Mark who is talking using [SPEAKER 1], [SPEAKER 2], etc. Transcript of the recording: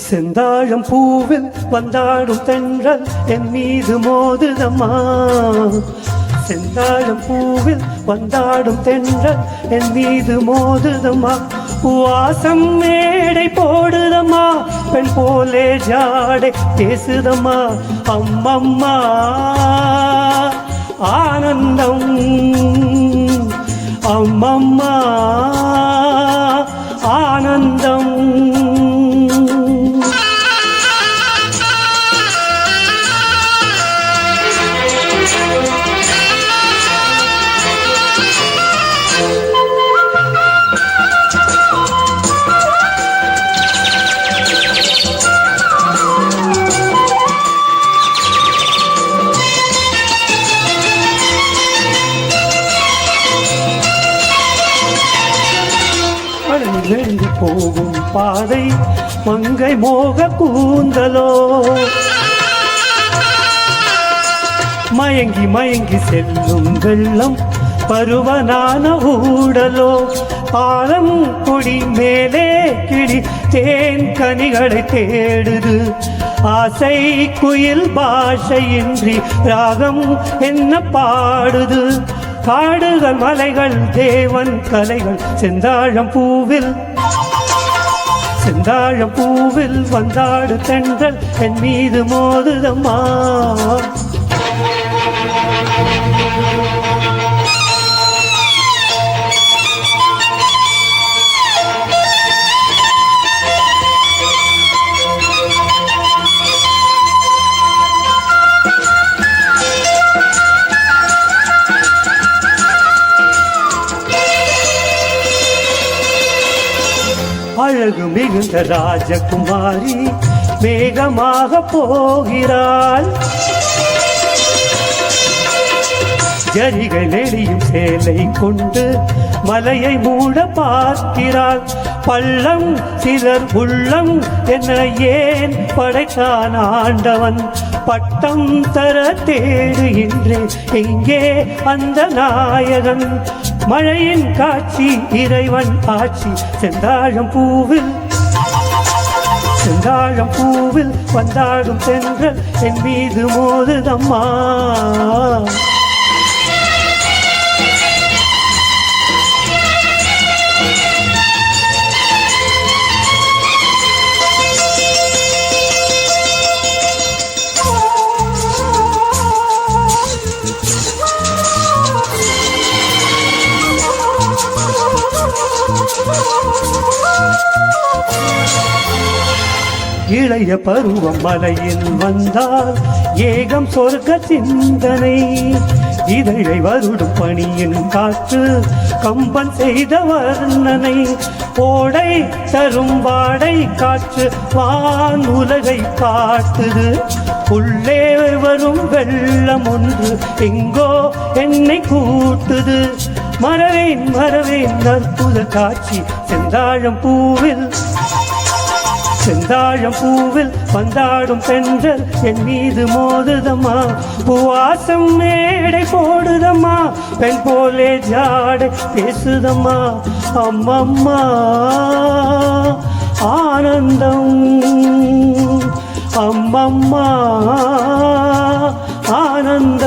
[SPEAKER 1] செந்தாழம் பூவில் வந்தாடும் தென்றல் என் மீது மோதுதம்மா. செந்தாழம் பூவில் வந்தாடும் தென்றல் என் மீது மோதுதம்மா. வாசம் மேடை போடுதம்மா, பெண் போலே ஜாடை பேசுதம்மா. அம்மம்மா ஆனந்தம், அம்மம்மா ஆனந்தம். நெடுந்து போகும் பாதை மங்கை மோக கூந்தலோ, மயங்கி மயங்கி செல்லும் வெள்ளம் பருவனான ஊடலோ. ஆலம் கொடி மேலே கிளி தேன் கனிகளை தேடுது. ஆசை குயில் பாஷையின்றி ராகம் என்ன பாடுது. காடுகள் மலைகள் தேவன் கலைகள் செந்தாழம் பூவில், செந்தாழம் பூவில் வந்தாடு தென்றல் என் மீது மோதுதம்மா. அழகு மிகுந்த ராஜகுமாரி வேகமாக போகிறாள். ஜரிகை நெடியும் சேலை கொண்டு மலையை மூட பார்க்கிறாள். பள்ளம் சிலர் உள்ளம் என்ன ஏன் படைத்தான் ஆண்டவன். பட்டம் தர தேடுகின்றேன் எங்கே அந்த நாயகன். மழையின் காட்சி இறைவன் ஆட்சி செந்தாழம் பூவில், செந்தாழம் பூவில் வந்தாடும் தென்றல் என் மீது மோதுதம்மா. இளைய பருவம் மலையில் வந்தால் ஏகம் சொர்க்க சிந்தனை. இதழை வருடும் பணியின் காற்று கம்பன் செய்த வர்ணனை. ஓடை தரும் வாடை காற்று வான் உலகை காட்டுது. உள்ளே வரும் வெள்ளம் ஒன்று எங்கோ என்னை கூட்டுது. மறவேன் மறவேன் அற்புத காட்சி செந்தாழம் பூவில், செந்தாழம் பூவில் வந்தாடும் தென்றல் என் மீது மோதுதம்மா. பூவாசம் மேடை போடுதம்மா, பெண் போலே ஜாடை பேசுதம்மா. அம்மம்மா ஆனந்தம், அம்மம்மா ஆனந்தம்.